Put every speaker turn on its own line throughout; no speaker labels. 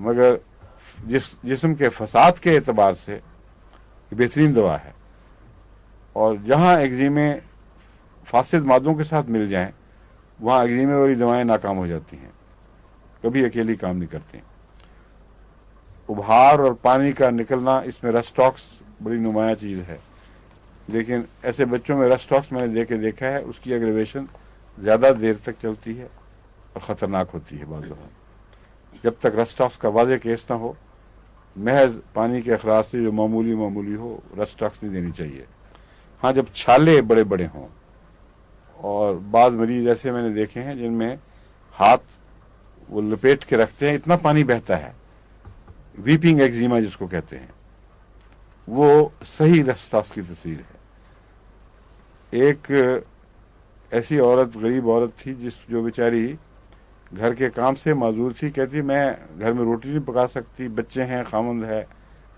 مگر جسم کے فساد کے اعتبار سے یہ بہترین دوا ہے، اور جہاں ایگزیمے فاسد مادوں کے ساتھ مل جائیں وہاں ایگزیمے والی دوائیں ناکام ہو جاتی ہیں، کبھی اکیلی کام نہیں کرتی۔ ابہار اور پانی کا نکلنا، اس میں رسٹاکس بڑی نمایاں چیز ہے، لیکن ایسے بچوں میں رسٹاکس میں نے دیکھا ہے اس کی اگریویشن زیادہ دیر تک چلتی ہے اور خطرناک ہوتی ہے بعض دفعہ۔ جب تک رسٹاکس کا واضح کیس نہ ہو، محض پانی کے اخراج سے جو معمولی ہو، رسٹاکس نہیں دینی چاہیے۔ ہاں جب چھالے بڑے بڑے ہوں، اور بعض مریض ایسے میں نے دیکھے ہیں جن میں ہاتھ وہ لپیٹ کے رکھتے ہیں، اتنا پانی بہتا ہے، ویپنگ ایگزیما جس کو کہتے ہیں، وہ صحیح رسٹاکس کی تصویر ہے۔ ایک ایسی عورت، غریب عورت تھی جو بیچاری گھر کے کام سے معذور تھی، کہتی میں گھر میں روٹی نہیں پکا سکتی، بچے ہیں، خامند ہے،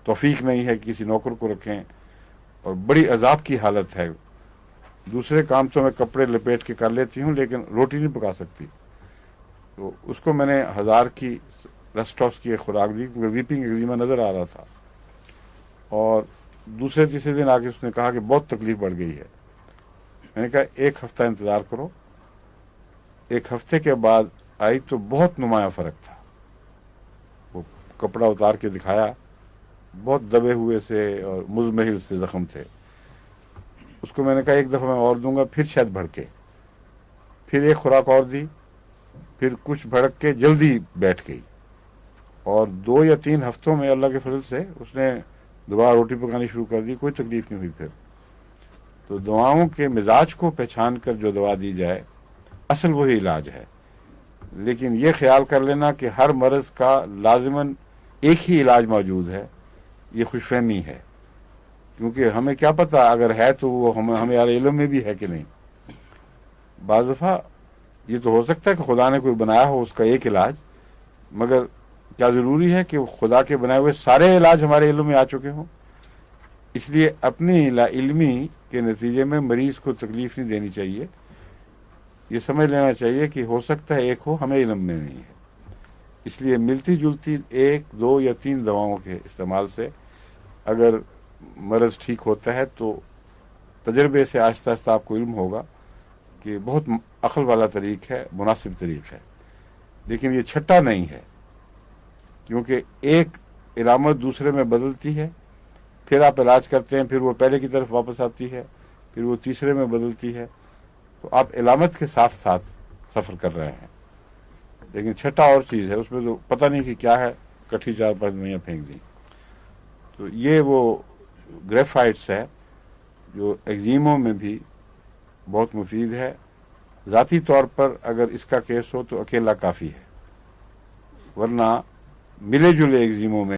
توفیق نہیں ہے کسی نوکر کو رکھیں، اور بڑی عذاب کی حالت ہے، دوسرے کام تو میں کپڑے لپیٹ کے کر لیتی ہوں لیکن روٹی نہیں پکا سکتی۔ تو اس کو میں نے 1000 کی رسٹاکس کی ایک خوراک دی، کیونکہ ویپنگ ایگزیما نظر آ رہا تھا، اور دوسرے تیسرے دن آ کے اس نے کہا کہ بہت تکلیف بڑھ گئی ہے۔ میں نے کہا 1 ہفتہ انتظار کرو۔ 1 ہفتے کے بعد آئی تو بہت نمایاں فرق تھا، وہ کپڑا اتار کے دکھایا، بہت دبے ہوئے سے اور مزمحل سے زخم تھے۔ اس کو میں نے کہا 1 دفعہ میں اور دوں گا، پھر شاید بھڑکے، پھر 1 خوراک اور دی، پھر کچھ بھڑک کے جلدی بیٹھ گئی، اور 2 یا 3 ہفتوں میں اللہ کے فضل سے اس نے دوبارہ روٹی پکانی شروع کر دی، کوئی تکلیف نہیں ہوئی پھر۔ تو دواؤں کے مزاج کو پہچان کر جو دوا دی جائے اصل وہی علاج ہے، لیکن یہ خیال کر لینا کہ ہر مرض کا لازماً ایک ہی علاج موجود ہے، یہ خوش فہمی ہے، کیونکہ ہمیں کیا پتہ اگر ہے تو وہ ہمارے علم میں بھی ہے کہ نہیں۔ بعض دفعہ یہ تو ہو سکتا ہے کہ خدا نے کوئی بنایا ہو اس کا ایک علاج، مگر کیا ضروری ہے کہ خدا کے بنائے ہوئے سارے علاج ہمارے علم میں آ چکے ہوں؟ اس لیے اپنی لا علمی کے نتیجے میں مریض کو تکلیف نہیں دینی چاہیے، یہ سمجھ لینا چاہیے کہ ہو سکتا ہے ایک ہو، ہمیں علم میں نہیں ہے۔ اس لیے ملتی جلتی 1، 2 یا 3 دواؤں کے استعمال سے اگر مرض ٹھیک ہوتا ہے تو تجربے سے آہستہ آہستہ آپ کو علم ہوگا کہ بہت عقل والا طریق ہے، مناسب طریق ہے، لیکن یہ چھٹا نہیں ہے، کیونکہ ایک علامت دوسرے میں بدلتی ہے، پھر آپ علاج کرتے ہیں، پھر وہ پہلے کی طرف واپس آتی ہے، پھر وہ تیسرے میں بدلتی ہے، تو آپ علامت کے ساتھ ساتھ سفر کر رہے ہیں، لیکن چھٹا اور چیز ہے، اس میں تو پتہ نہیں کہ کیا ہے، کٹھی 4-5 دوائیاں پھینک دیں۔ تو یہ وہ گریفائٹس ہے جو ایگزیموں میں بھی بہت مفید ہے۔ ذاتی طور پر اگر اس کا کیس ہو تو اکیلا کافی ہے، ورنہ ملے جلے ایگزیموں میں